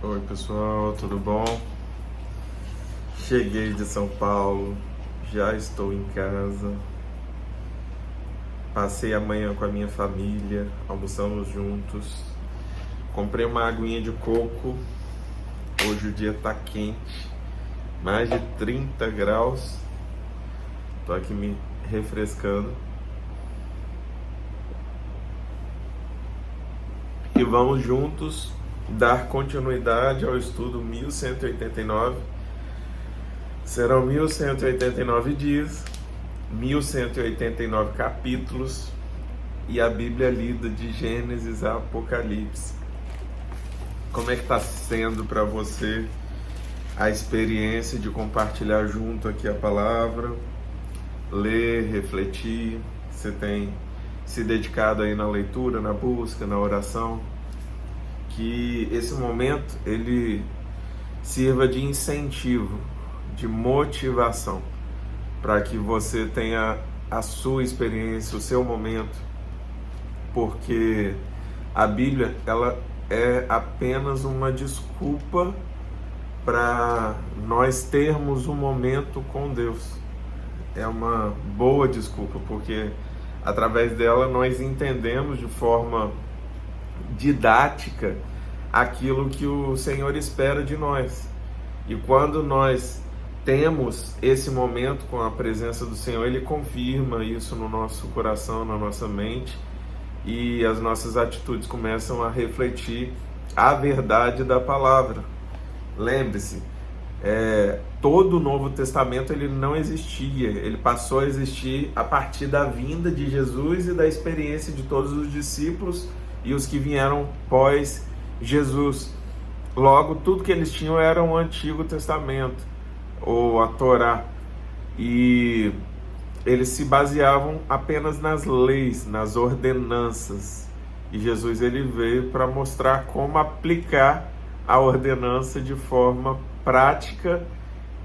Oi pessoal, tudo bom? Cheguei de São Paulo, já estou em casa. Passei a manhã com a minha família, almoçamos juntos. Comprei uma aguinha de coco. Hoje o dia tá quente, mais de 30 graus. Tô aqui me refrescando. E vamos juntos dar continuidade ao estudo 1189. Serão 1189 dias, 1189 capítulos e a Bíblia lida de Gênesis a Apocalipse. Como é que está sendo para você a experiência de compartilhar junto aqui a palavra, ler, refletir? Você tem se dedicado aí na leitura, na busca, na oração? Que esse momento ele sirva de incentivo, de motivação, para que você tenha a sua experiência, o seu momento, porque a Bíblia ela é apenas uma desculpa para nós termos um momento com Deus. É uma boa desculpa, porque através dela nós entendemos de forma didática aquilo que o Senhor espera de nós. E quando nós temos esse momento com a presença do Senhor, Ele confirma isso no nosso coração, na nossa mente, e as nossas atitudes começam a refletir a verdade da palavra. Lembre-se, todo o Novo Testamento ele não existia, ele passou a existir a partir da vinda de Jesus e da experiência de todos os discípulos e os que vieram pós Jesus. Logo, tudo que eles tinham era o Antigo Testamento, ou a Torá, e eles se baseavam apenas nas leis, nas ordenanças. E Jesus ele veio para mostrar como aplicar a ordenança de forma prática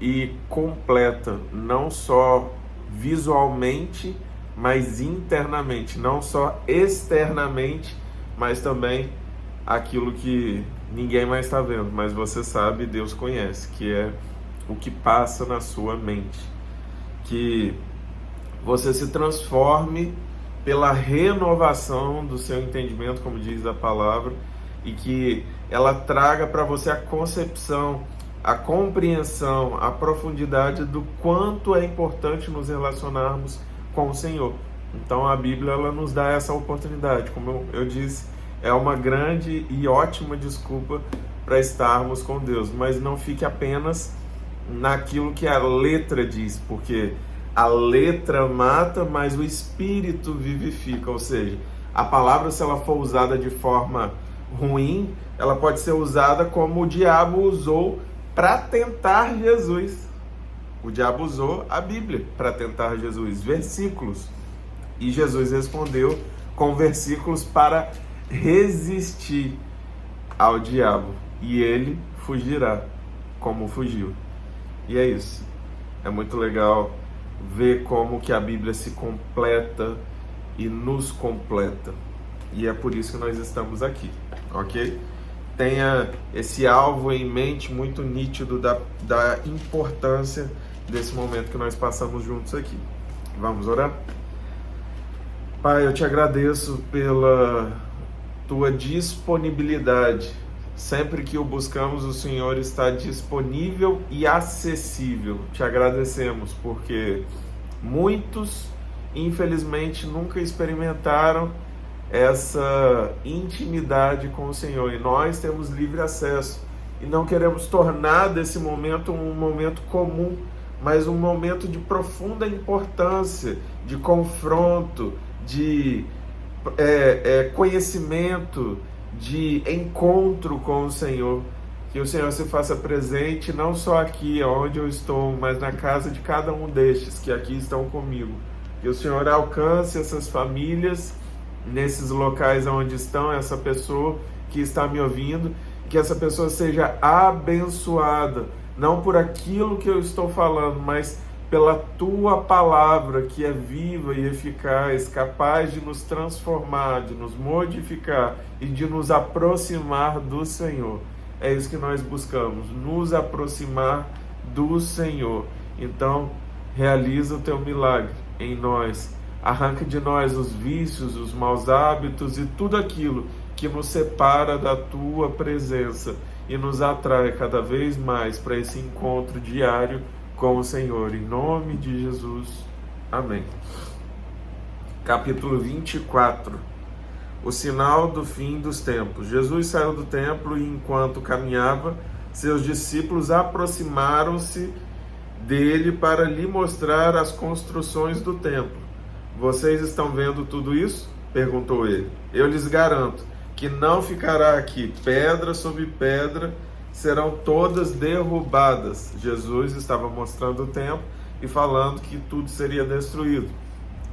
e completa, não só visualmente, mas internamente, não só externamente, mas também aquilo que ninguém mais está vendo, mas você sabe, Deus conhece, que é o que passa na sua mente. Que você se transforme pela renovação do seu entendimento, como diz a palavra, e que ela traga para você a concepção, a compreensão, a profundidade do quanto é importante nos relacionarmos com o Senhor. Então a Bíblia ela nos dá essa oportunidade, como eu disse, é uma grande e ótima desculpa para estarmos com Deus, mas não fique apenas naquilo que a letra diz, porque a letra mata, mas o Espírito vivifica, ou seja, a palavra, se ela for usada de forma ruim, ela pode ser usada como o diabo usou para tentar Jesus. O diabo usou a Bíblia para tentar Jesus, versículos, e Jesus respondeu com versículos para resistir ao diabo, e ele fugirá como fugiu. E é isso. É muito legal ver como que a Bíblia se completa e nos completa. E é por isso que nós estamos aqui, ok? Tenha esse alvo em mente muito nítido da importância desse momento que nós passamos juntos aqui. Vamos orar? Pai, eu te agradeço pela tua disponibilidade. Sempre que o buscamos, o Senhor está disponível e acessível. Te agradecemos porque muitos, infelizmente, nunca experimentaram essa intimidade com o Senhor. E nós temos livre acesso. E não queremos tornar desse momento um momento comum, mas um momento de profunda importância, de confronto, de conhecimento, de encontro com o Senhor. Que o Senhor se faça presente não só aqui onde eu estou, mas na casa de cada um destes que aqui estão comigo. Que o Senhor alcance essas famílias nesses locais onde estão, essa pessoa que está me ouvindo, que essa pessoa seja abençoada, não por aquilo que eu estou falando, mas pela tua palavra que é viva e eficaz, capaz de nos transformar, de nos modificar e de nos aproximar do Senhor. é isso que nós buscamos, nos aproximar do Senhor. Então, realiza o teu milagre em nós, arranca de nós os vícios, os maus hábitos e tudo aquilo que nos separa da tua presença e nos atrai cada vez mais para esse encontro diário com o Senhor. Em nome de Jesus. Amém. Capítulo 24. O sinal do fim dos tempos. Jesus saiu do templo e, enquanto caminhava, seus discípulos aproximaram-se dele para lhe mostrar as construções do templo. Vocês estão vendo tudo isso? Perguntou ele. Eu lhes garanto que não ficará aqui pedra sobre pedra, serão todas derrubadas. Jesus estava mostrando o templo e falando que tudo seria destruído.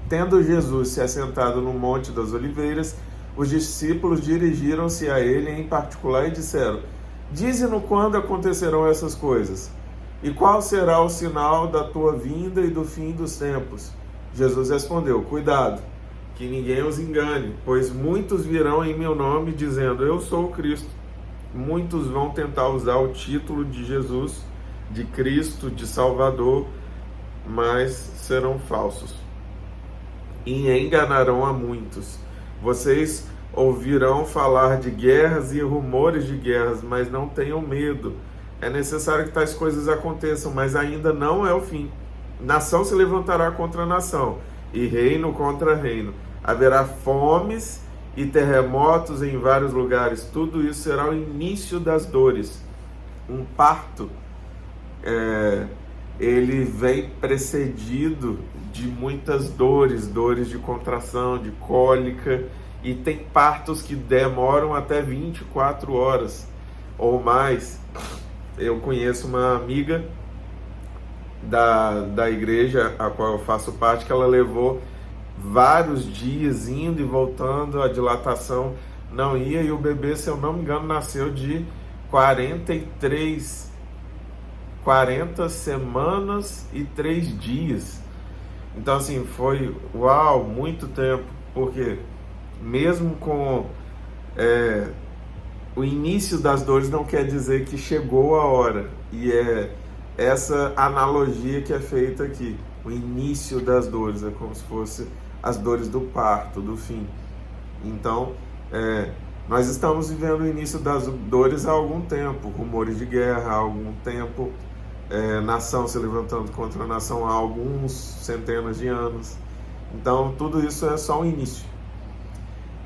Tendo Jesus se assentado no Monte das Oliveiras, os discípulos dirigiram-se a ele em particular e disseram: Dize-nos quando acontecerão essas coisas, e qual será o sinal da tua vinda e do fim dos tempos? Jesus respondeu: Cuidado, que ninguém os engane, pois muitos virão em meu nome dizendo: Eu sou o Cristo. Muitos vão tentar usar o título de Jesus, de Cristo, de Salvador, mas serão falsos e enganarão a muitos. Vocês ouvirão falar de guerras e rumores de guerras, mas não tenham medo. É necessário que tais coisas aconteçam, mas ainda não é o fim. Nação se levantará contra nação, e reino contra reino. Haverá fomes e terremotos em vários lugares. Tudo isso será o início das dores. Um parto, ele vem precedido de muitas dores, dores de contração, de cólica, e tem partos que demoram até 24 horas ou mais. Eu conheço uma amiga da igreja a qual eu faço parte, que ela levou vários dias indo e voltando, a dilatação não ia, e o bebê, se eu não me engano, nasceu de 40 semanas e 3 dias. Então, assim, foi, uau, muito tempo, porque mesmo com o início das dores não quer dizer que chegou a hora, e é essa analogia que é feita aqui. O início das dores é como se fosse as dores do parto, do fim. Então, nós estamos vivendo o início das dores há algum tempo, rumores de guerra há algum tempo, nação se levantando contra a nação há alguns centenas de anos. Então, tudo isso é só um início.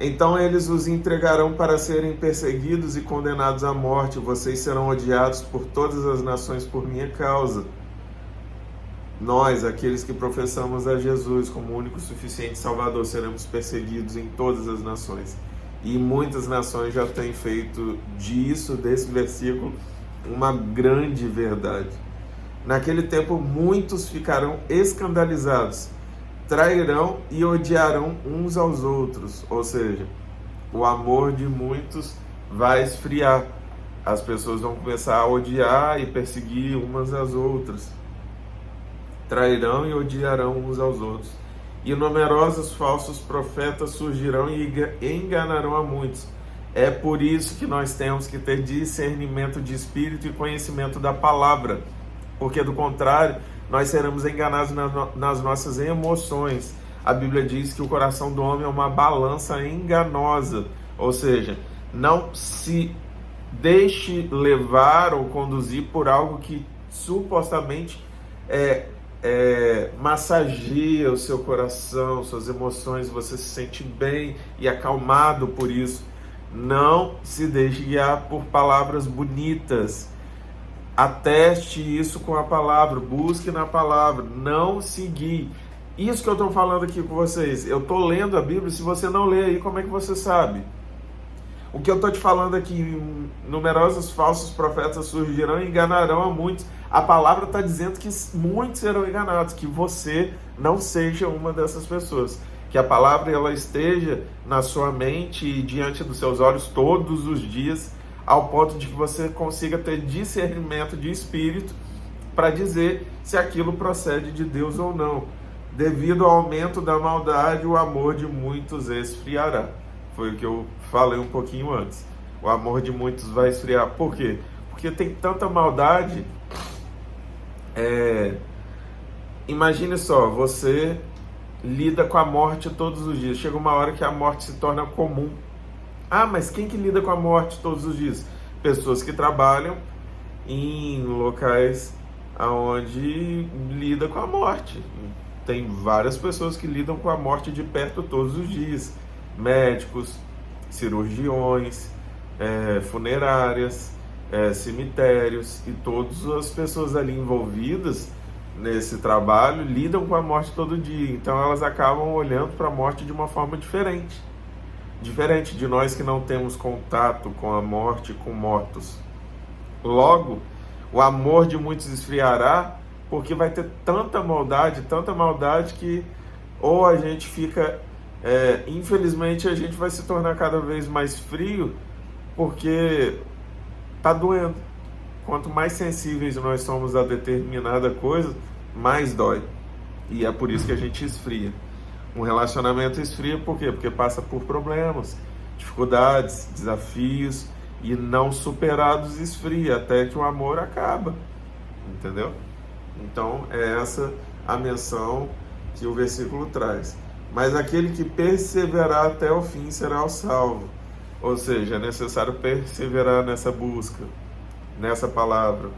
Então eles os entregarão para serem perseguidos e condenados à morte. Vocês serão odiados por todas as nações por minha causa. Nós, aqueles que professamos a Jesus como o único e suficiente Salvador, seremos perseguidos em todas as nações. E muitas nações já têm feito desse versículo, uma grande verdade. Naquele tempo, muitos ficarão escandalizados, trairão e odiarão uns aos outros, ou seja, o amor de muitos vai esfriar. As pessoas vão começar a odiar e perseguir umas às outras. Trairão e odiarão uns aos outros. E numerosos falsos profetas surgirão e enganarão a muitos. É por isso que nós temos que ter discernimento de espírito e conhecimento da palavra, porque do contrário, nós seremos enganados nas nossas emoções. A Bíblia diz que o coração do homem é uma balança enganosa, ou seja, não se deixe levar ou conduzir por algo que supostamente massageia o seu coração, suas emoções, você se sente bem e acalmado por isso. Não se deixe guiar por palavras bonitas. Ateste isso com a palavra, busque na palavra, não se guie. Isso que eu estou falando aqui com vocês, eu estou lendo a Bíblia, se você não lê aí, como é que você sabe? O que eu estou te falando aqui, numerosos falsos profetas surgirão e enganarão a muitos. A palavra está dizendo que muitos serão enganados, que você não seja uma dessas pessoas. Que a palavra ela esteja na sua mente e diante dos seus olhos todos os dias, ao ponto de que você consiga ter discernimento de espírito para dizer se aquilo procede de Deus ou não. Devido ao aumento da maldade, o amor de muitos esfriará. Foi o que eu falei um pouquinho antes. o amor de muitos vai esfriar. Por quê? Porque tem tanta maldade. Imagine só, você lida com a morte todos os dias. Chega uma hora que a morte se torna comum. Ah, mas quem que lida com a morte todos os dias? Pessoas que trabalham em locais onde lida com a morte. Tem várias pessoas que lidam com a morte de perto todos os dias. Médicos, cirurgiões, funerárias, cemitérios, e todas as pessoas ali envolvidas nesse trabalho lidam com a morte todo dia. Então elas acabam olhando para a morte de uma forma diferente. Diferente de nós que não temos contato com a morte, com mortos. Logo, o amor de muitos esfriará, porque vai ter tanta maldade que ou a gente fica, infelizmente a gente vai se tornar cada vez mais frio, porque tá doendo. Quanto mais sensíveis nós somos a determinada coisa, mais dói. E é por isso que a gente esfria. Um relacionamento esfria por quê? Porque passa por problemas, dificuldades, desafios, e não superados esfria, até que o amor acaba. Entendeu? Então é essa a menção que o versículo traz. Mas aquele que perseverar até o fim será o salvo. Ou seja, é necessário perseverar nessa busca, nessa palavra,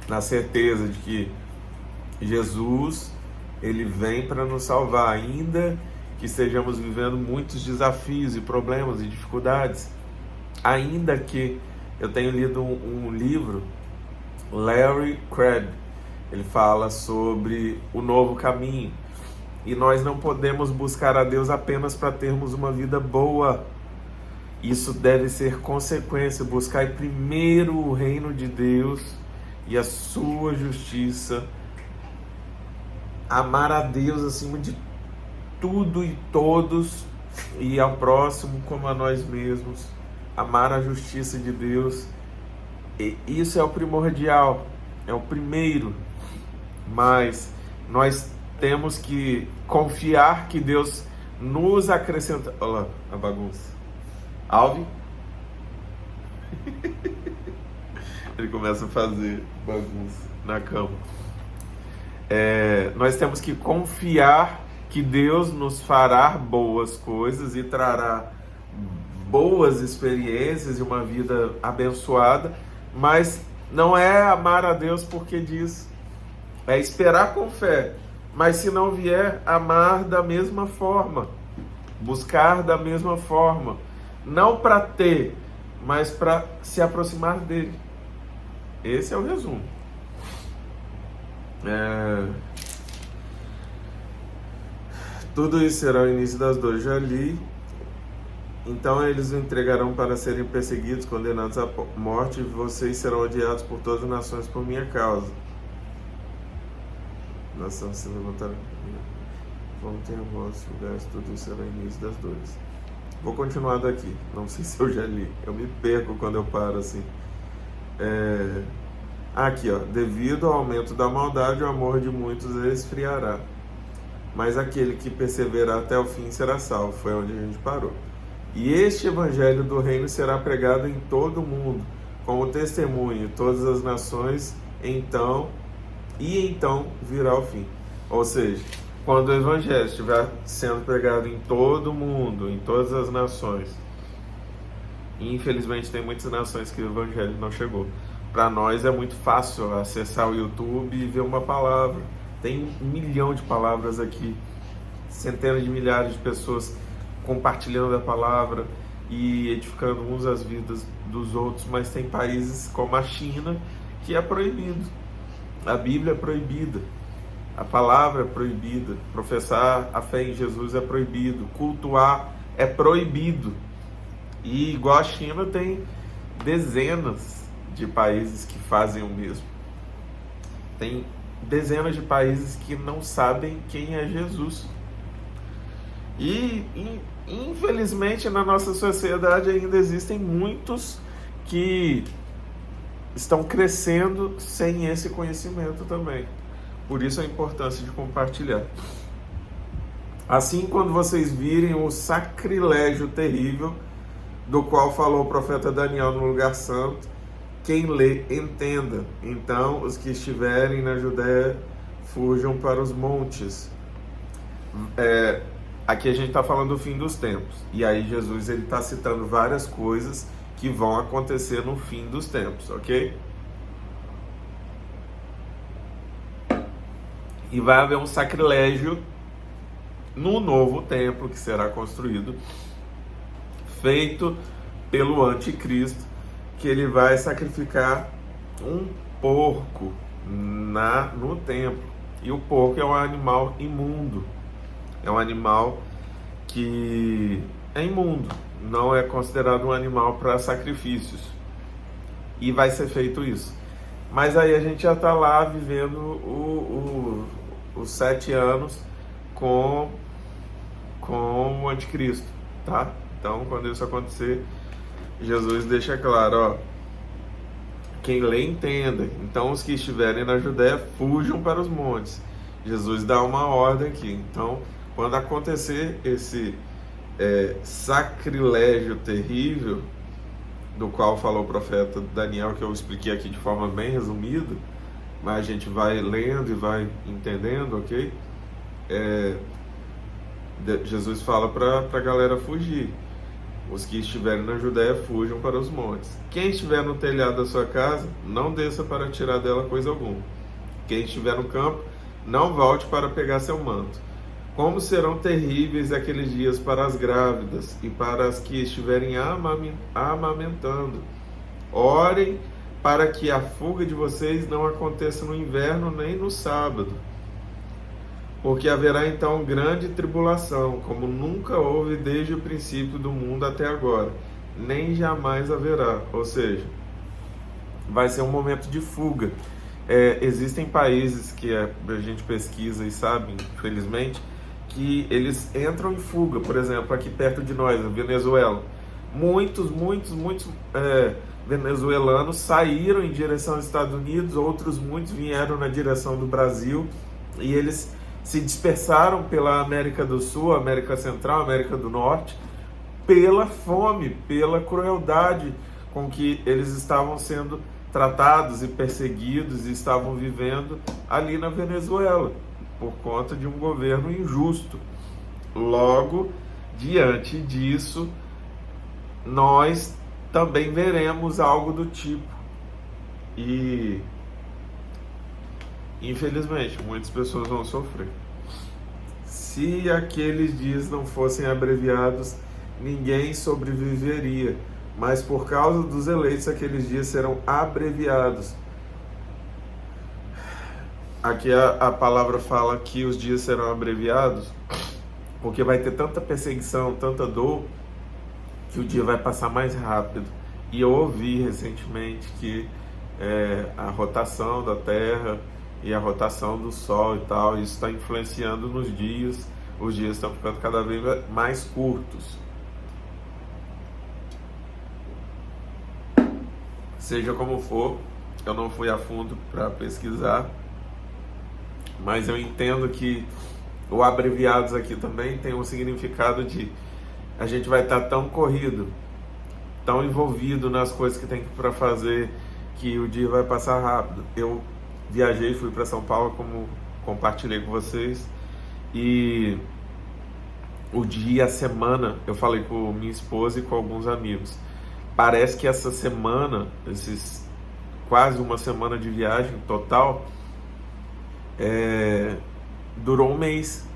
na certeza de que Jesus, ele vem para nos salvar, ainda que estejamos vivendo muitos desafios e problemas e dificuldades. Ainda que eu tenho lido um livro, Larry Crabb, ele fala sobre o novo caminho, e nós não podemos buscar a Deus apenas para termos uma vida boa. Isso deve ser consequência. Buscar primeiro o reino de Deus e a sua justiça. Amar a Deus acima de tudo e todos, e ao próximo como a nós mesmos. Amar a justiça de Deus. E isso é o primordial, é o primeiro. Mas nós temos que confiar que Deus nos acrescenta. Olha lá a bagunça. Alvin? Ele começa a fazer bagunça na cama. Nós temos que confiar que Deus nos fará boas coisas e trará boas experiências e uma vida abençoada, mas não é amar a Deus porque diz, é esperar com fé, mas se não vier, amar da mesma forma, buscar da mesma forma, não para ter, mas para se aproximar dele. Esse é o resumo. Tudo isso será o início das dores. Já li. Então eles o entregarão para serem perseguidos, condenados à morte, e vocês serão odiados por todas as nações por minha causa. Nação se levantará. Vão ter a voz, lugares, tudo isso será o início das dores. Vou continuar daqui. Não sei se eu já li. Eu me perco quando eu paro assim. Aqui, ó. Devido ao aumento da maldade, o amor de muitos esfriará. Mas aquele que perseverar até o fim será salvo. Foi onde a gente parou. E este evangelho do reino será pregado em todo o mundo, como testemunho de todas as nações, então virá o fim. Ou seja, quando o evangelho estiver sendo pregado em todo o mundo, em todas as nações, e infelizmente tem muitas nações que o evangelho não chegou. Para nós é muito fácil acessar o YouTube e ver uma palavra. Tem 1 milhão de palavras aqui, centenas de milhares de pessoas compartilhando a palavra e edificando uns as vidas dos outros, mas tem países como a China que é proibido. A Bíblia é proibida, a palavra é proibida, professar a fé em Jesus é proibido, cultuar é proibido. E igual a China, tem dezenas de países que fazem o mesmo. Tem dezenas de países que não sabem quem é Jesus. E infelizmente na nossa sociedade ainda existem muitos que estão crescendo sem esse conhecimento também. Por isso a importância de compartilhar. Assim, quando vocês virem o sacrilégio terrível do qual falou o profeta Daniel no lugar santo, quem lê, entenda. Então, os que estiverem na Judéia, fujam para os montes. Aqui a gente está falando do fim dos tempos. E aí Jesus está citando várias coisas que vão acontecer no fim dos tempos, ok? E vai haver um sacrilégio no novo templo que será construído, feito pelo anticristo, que ele vai sacrificar um porco no templo. E o porco é um animal imundo, é um animal que é imundo, não é considerado um animal para sacrifícios. E vai ser feito isso. Mas aí a gente já está lá vivendo os 7 anos com o anticristo, tá? Então, quando isso acontecer, Jesus deixa claro, ó, quem lê, entenda. Então, os que estiverem na Judéia, fujam para os montes. Jesus dá uma ordem aqui. Então, quando acontecer esse sacrilégio terrível, do qual falou o profeta Daniel, que eu expliquei aqui de forma bem resumida, mas a gente vai lendo e vai entendendo, ok? Jesus fala para a galera fugir. Os que estiverem na Judéia, fujam para os montes. Quem estiver no telhado da sua casa, não desça para tirar dela coisa alguma. Quem estiver no campo, não volte para pegar seu manto. Como serão terríveis aqueles dias para as grávidas e para as que estiverem amamentando. Orem para que a fuga de vocês não aconteça no inverno nem no sábado. Porque haverá então grande tribulação, como nunca houve desde o princípio do mundo até agora, nem jamais haverá. Ou seja, vai ser um momento de fuga. Existem países que a gente pesquisa e sabe, infelizmente, que eles entram em fuga. Por exemplo, aqui perto de nós, a Venezuela. Muitos venezuelanos saíram em direção aos Estados Unidos, outros muitos vieram na direção do Brasil, e eles se dispersaram pela América do Sul, América Central, América do Norte, pela fome, pela crueldade com que eles estavam sendo tratados e perseguidos e estavam vivendo ali na Venezuela, por conta de um governo injusto. Logo, diante disso, nós também veremos algo do tipo. E infelizmente, muitas pessoas vão sofrer. Se aqueles dias não fossem abreviados, ninguém sobreviveria. Mas por causa dos eleitos, aqueles dias serão abreviados. Aqui a palavra fala que os dias serão abreviados, porque vai ter tanta perseguição, tanta dor, que o dia vai passar mais rápido. E eu ouvi recentemente que a rotação da Terra e a rotação do Sol e tal, isso está influenciando nos dias, os dias estão ficando cada vez mais curtos. Seja como for, eu não fui a fundo para pesquisar, mas eu entendo que o abreviados aqui também tem um significado de a gente vai estar tão corrido, tão envolvido nas coisas que tem para fazer, que o dia vai passar rápido. Eu viajei, fui para São Paulo, como compartilhei com vocês, e o dia, a semana, eu falei com minha esposa e com alguns amigos. Parece que essa semana, quase uma semana de viagem total, durou um mês,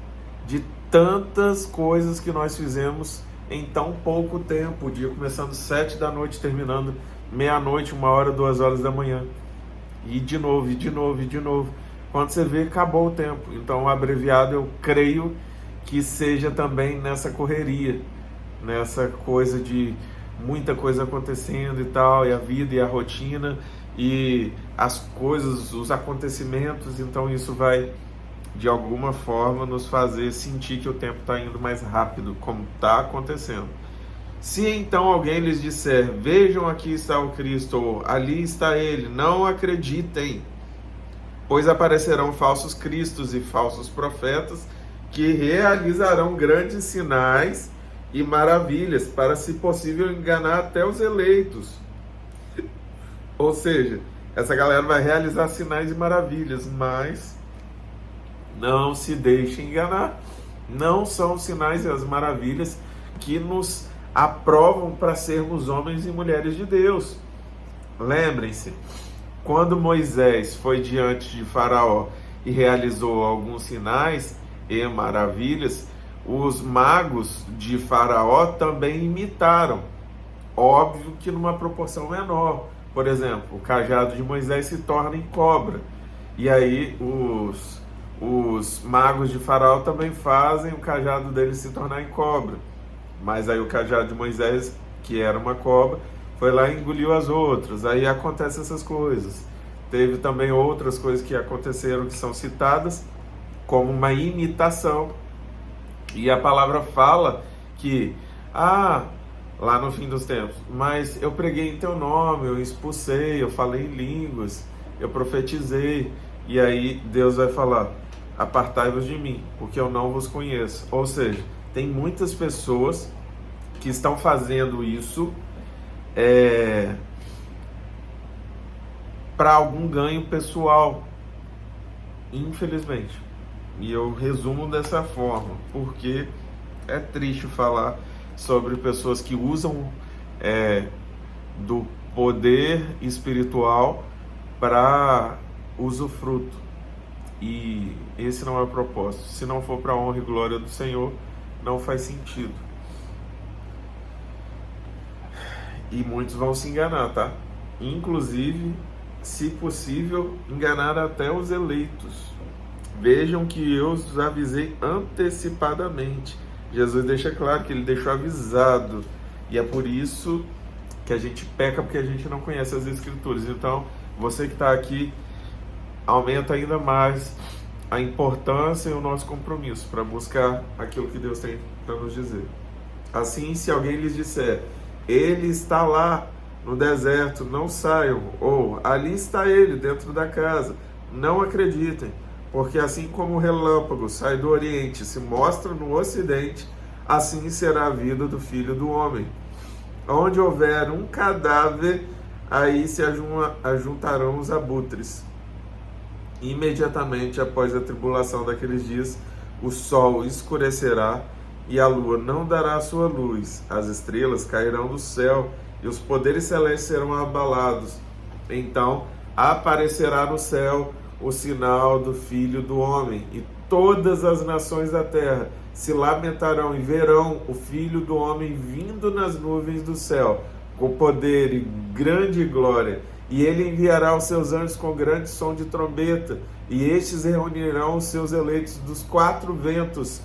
de tantas coisas que nós fizemos em tão pouco tempo. O dia começando 7 da noite, terminando meia-noite, 1h, 2h da manhã. E de novo, e de novo, e de novo. Quando você vê, acabou o tempo. Então, o abreviado, eu creio que seja também nessa correria, nessa coisa de muita coisa acontecendo e tal, e a vida e a rotina, e as coisas, os acontecimentos. Então, isso vai, de alguma forma, nos fazer sentir que o tempo está indo mais rápido, como está acontecendo. Se então alguém lhes disser, vejam, aqui está o Cristo, ou ali está ele, não acreditem, pois aparecerão falsos cristos e falsos profetas, que realizarão grandes sinais e maravilhas, para, se possível, enganar até os eleitos. Ou seja, essa galera vai realizar sinais e maravilhas, mas não se deixe enganar. Não são os sinais e as maravilhas que nos aprovam para sermos homens e mulheres de Deus. Lembrem-se, quando Moisés foi diante de Faraó e realizou alguns sinais e maravilhas, os magos de Faraó também imitaram. Óbvio que numa proporção menor. Por exemplo, o cajado de Moisés se torna em cobra. E aí os magos de Faraó também fazem o cajado dele se tornar em cobra. Mas aí o cajado de Moisés, que era uma cobra, foi lá e engoliu as outras. Aí acontecem essas coisas. Teve também outras coisas que aconteceram que são citadas como uma imitação. E a palavra fala que, lá no fim dos tempos, mas eu preguei em teu nome, eu expulsei, eu falei em línguas, eu profetizei. E aí Deus vai falar: apartai-vos de mim, porque eu não vos conheço. Ou seja, tem muitas pessoas que estão fazendo isso para algum ganho pessoal, infelizmente. E eu resumo dessa forma, porque é triste falar sobre pessoas que usam do poder espiritual para usufruto. E esse não é o propósito. Se não for para a honra e glória do Senhor, não faz sentido. E muitos vão se enganar, tá? Inclusive, se possível, enganar até os eleitos. Vejam que eu os avisei antecipadamente. Jesus deixa claro que ele deixou avisado. E é por isso que a gente peca, porque a gente não conhece as Escrituras. Então, você que está aqui, aumenta ainda mais a importância e o nosso compromisso para buscar aquilo que Deus tem para nos dizer. Assim, se alguém lhes disser: ele está lá no deserto, não saiam, ou ali está ele dentro da casa, não acreditem, porque assim como o relâmpago sai do Oriente e se mostra no Ocidente, assim será a vida do Filho do Homem. Onde houver um cadáver, aí se ajuntarão os abutres. Imediatamente após a tribulação daqueles dias, o sol escurecerá e a lua não dará a sua luz, as estrelas cairão do céu e os poderes celestes serão abalados. Então aparecerá no céu o sinal do Filho do Homem, e todas as nações da terra se lamentarão e verão o Filho do Homem vindo nas nuvens do céu, com poder e grande glória. E ele enviará os seus anjos com grande som de trombeta, e estes reunirão os seus eleitos dos quatro ventos,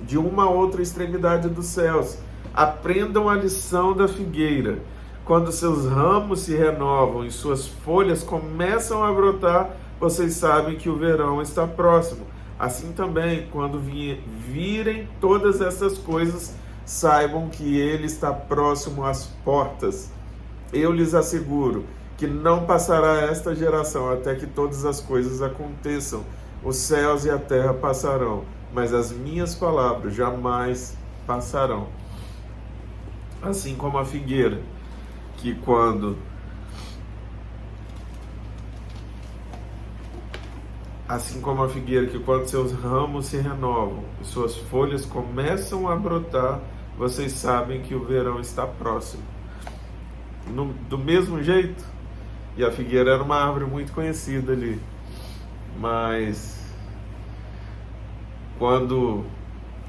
de uma a outra extremidade dos céus. Aprendam a lição da figueira. Quando seus ramos se renovam e suas folhas começam a brotar, vocês sabem que o verão está próximo. Assim também, quando virem todas essas coisas, saibam que ele está próximo às portas. Eu lhes asseguro que não passará esta geração até que todas as coisas aconteçam. Os céus e a terra passarão, mas as minhas palavras jamais passarão. Assim como a figueira, que quando seus ramos se renovam e suas folhas começam a brotar, vocês sabem que o verão está próximo. Do mesmo jeito, e a figueira era uma árvore muito conhecida ali, mas quando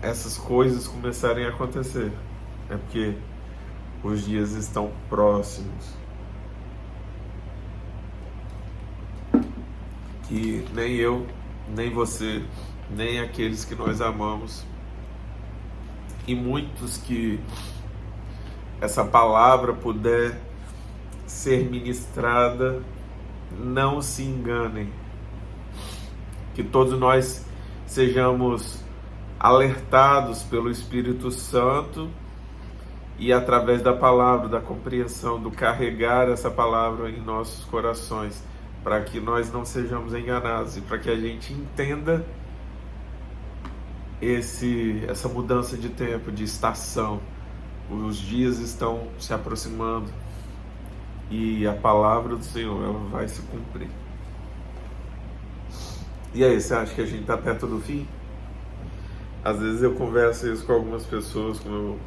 essas coisas começarem a acontecer, é porque os dias estão próximos. Que nem eu, nem você, nem aqueles que nós amamos, e muitos que essa palavra puder ser ministrada, não se enganem. Que todos nós sejamos alertados pelo Espírito Santo e através da palavra, da compreensão, do carregar essa palavra em nossos corações, para que nós não sejamos enganados e para que a gente entenda essa mudança de tempo, de estação. Os dias estão se aproximando e a palavra do Senhor, ela vai se cumprir. E aí, você acha que a gente está perto do fim? Às vezes eu converso isso com algumas pessoas, com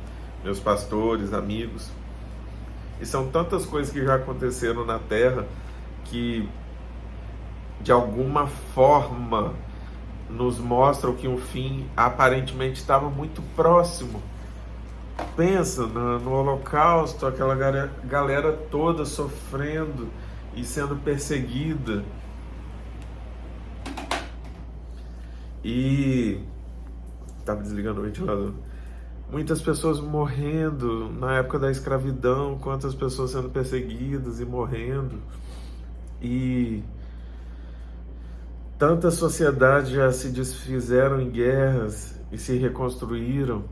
meus pastores, amigos, e são tantas coisas que já aconteceram na Terra que de alguma forma nos mostram que um fim aparentemente estava muito próximo. Pensa no Holocausto, aquela galera toda sofrendo e sendo perseguida. E estava desligando o ventilador. Muitas pessoas morrendo na época da escravidão, quantas pessoas sendo perseguidas e morrendo. E tantas sociedades já se desfizeram em guerras e se reconstruíram.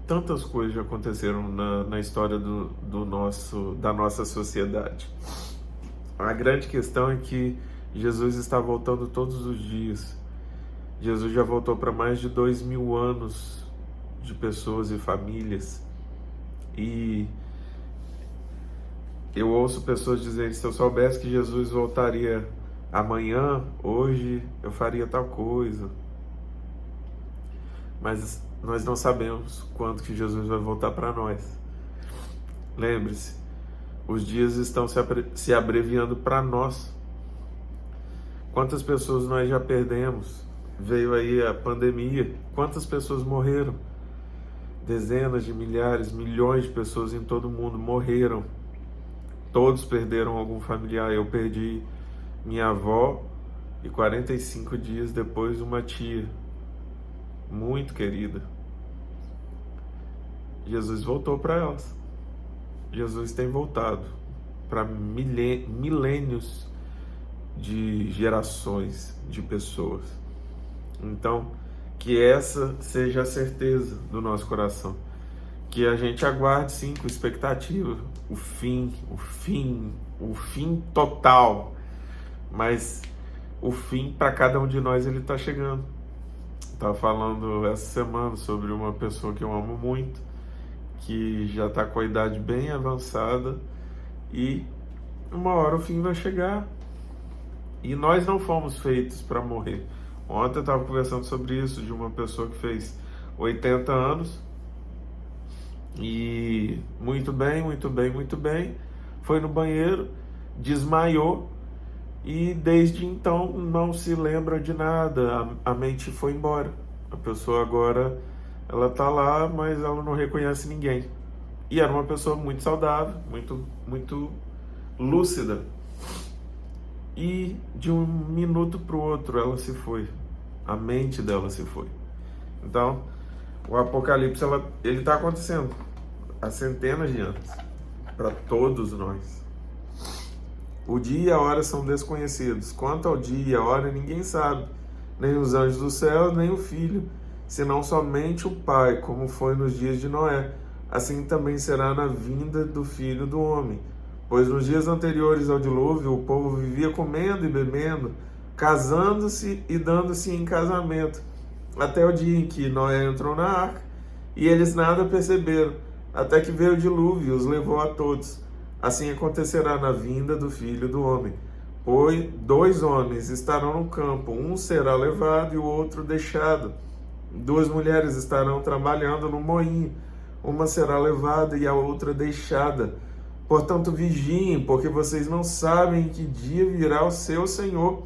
Tantas coisas já aconteceram na história da nossa sociedade. A grande questão é que Jesus está voltando todos os dias. Jesus já voltou para mais de 2000 anos de pessoas e famílias. E eu ouço pessoas dizendo, se eu soubesse que Jesus voltaria amanhã, hoje, eu faria tal coisa. Mas nós não sabemos quando que Jesus vai voltar para nós. Lembre-se, os dias estão se abreviando para nós. Quantas pessoas nós já perdemos? Veio aí a pandemia. Quantas pessoas morreram? Dezenas de milhares, milhões de pessoas em todo o mundo morreram. Todos perderam algum familiar. Eu perdi minha avó e 45 dias depois uma tia muito querida. Jesus voltou para elas. Jesus tem voltado para milênios de gerações de pessoas. Então, que essa seja a certeza do nosso coração. Que a gente aguarde sim com expectativa o fim total. Mas o fim para cada um de nós ele está chegando. Estava falando essa semana sobre uma pessoa que eu amo muito, que já está com a idade bem avançada e uma hora o fim vai chegar. E nós não fomos feitos para morrer. Ontem eu estava conversando sobre isso, de uma pessoa que fez 80 anos e muito bem, foi no banheiro, desmaiou e desde então não se lembra de nada, a mente foi embora. A pessoa agora, ela está lá, mas ela não reconhece ninguém. E era uma pessoa muito saudável, muito lúcida. E de um minuto para o outro ela se foi. A mente dela se foi. Então, o Apocalipse, ele está acontecendo há centenas de anos. Para todos nós. O dia e a hora são desconhecidos. Quanto ao dia e a hora, ninguém sabe. Nem os anjos do céu, nem o Filho. Senão somente o Pai, como foi nos dias de Noé. Assim também será na vinda do Filho do Homem. Pois nos dias anteriores ao dilúvio, o povo vivia comendo e bebendo, casando-se e dando-se em casamento, até o dia em que Noé entrou na arca, e eles nada perceberam, até que veio o dilúvio e os levou a todos. Assim acontecerá na vinda do Filho do Homem. Pois 2 homens estarão no campo, um será levado e o outro deixado. 2 mulheres estarão trabalhando no moinho, uma será levada e a outra deixada. Portanto, vigiem, porque vocês não sabem em que dia virá o seu Senhor.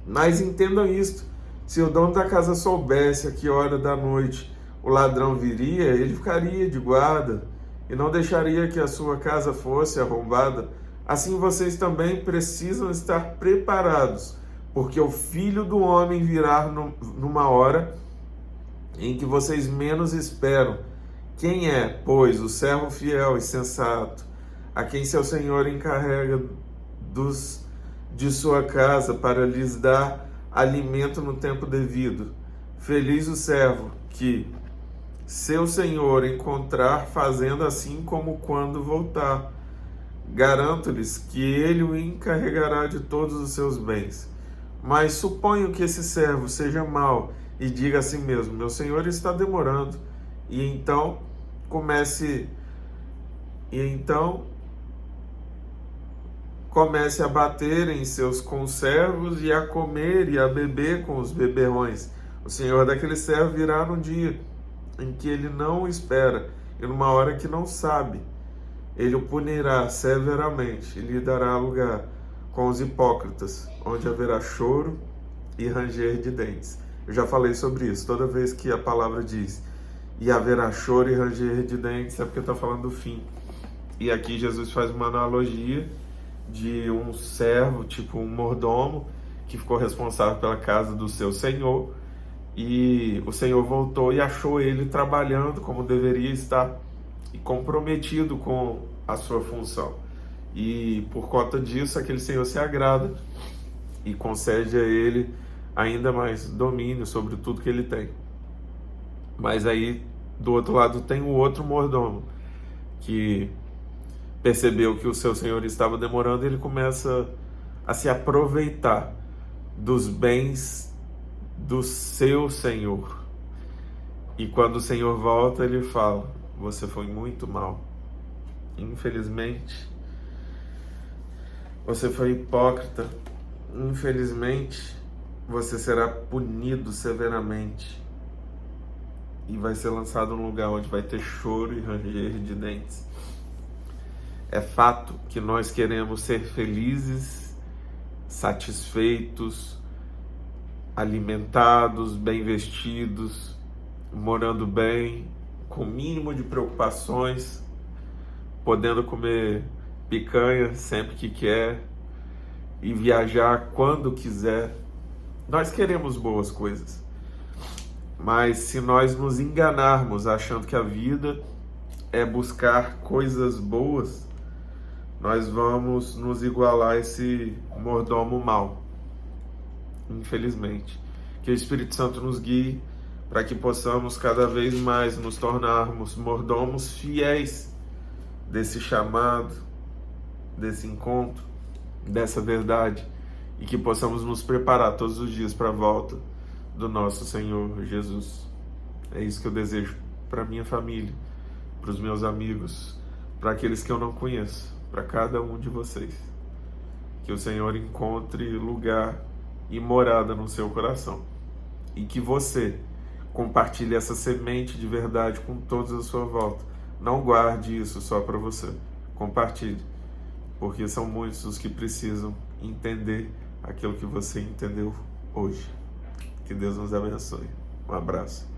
Mas entendam isto, se o dono da casa soubesse a que hora da noite o ladrão viria, ele ficaria de guarda e não deixaria que a sua casa fosse arrombada. Assim vocês também precisam estar preparados, porque o Filho do Homem virá numa hora em que vocês menos esperam. Quem é, pois, o servo fiel e sensato, a quem seu Senhor encarrega de sua casa para lhes dar alimento no tempo devido? Feliz o servo que seu Senhor encontrar fazendo assim como quando voltar. Garanto-lhes que ele o encarregará de todos os seus bens. Mas suponho que esse servo seja mau e diga a si mesmo: meu Senhor está demorando. E então comece comece a bater em seus conservos e a comer e a beber com os beberrões. O senhor daquele servo virá num dia em que ele não espera e numa hora que não sabe. Ele o punirá severamente e lhe dará lugar com os hipócritas, onde haverá choro e ranger de dentes. Eu já falei sobre isso. Toda vez que a palavra diz e haverá choro e ranger de dentes, é porque está falando do fim. E aqui Jesus faz uma analogia de um servo, tipo um mordomo, que ficou responsável pela casa do seu senhor, e o senhor voltou e achou ele trabalhando como deveria estar e comprometido com a sua função. E por conta disso, aquele senhor se agrada e concede a ele ainda mais domínio sobre tudo que ele tem. Mas aí, do outro lado, tem o outro mordomo, que percebeu que o seu senhor estava demorando, e ele começa a se aproveitar dos bens do seu senhor. E quando o senhor volta, ele fala: você foi muito mal. Infelizmente, você foi hipócrita. Infelizmente, você será punido severamente e vai ser lançado num lugar onde vai ter choro e ranger de dentes. É fato que nós queremos ser felizes, satisfeitos, alimentados, bem vestidos, morando bem, com o mínimo de preocupações, podendo comer picanha sempre que quer e viajar quando quiser. Nós queremos boas coisas, mas se nós nos enganarmos achando que a vida é buscar coisas boas, nós vamos nos igualar a esse mordomo mau, infelizmente. Que o Espírito Santo nos guie para que possamos cada vez mais nos tornarmos mordomos fiéis desse chamado, desse encontro, dessa verdade, e que possamos nos preparar todos os dias para a volta do nosso Senhor Jesus. É isso que eu desejo para minha família, para os meus amigos, para aqueles que eu não conheço, para cada um de vocês. Que o Senhor encontre lugar e morada no seu coração, e que você compartilhe essa semente de verdade com todos à sua volta. Não guarde isso só para você. Compartilhe, porque são muitos os que precisam entender aquilo que você entendeu hoje. Que Deus nos abençoe. Um abraço.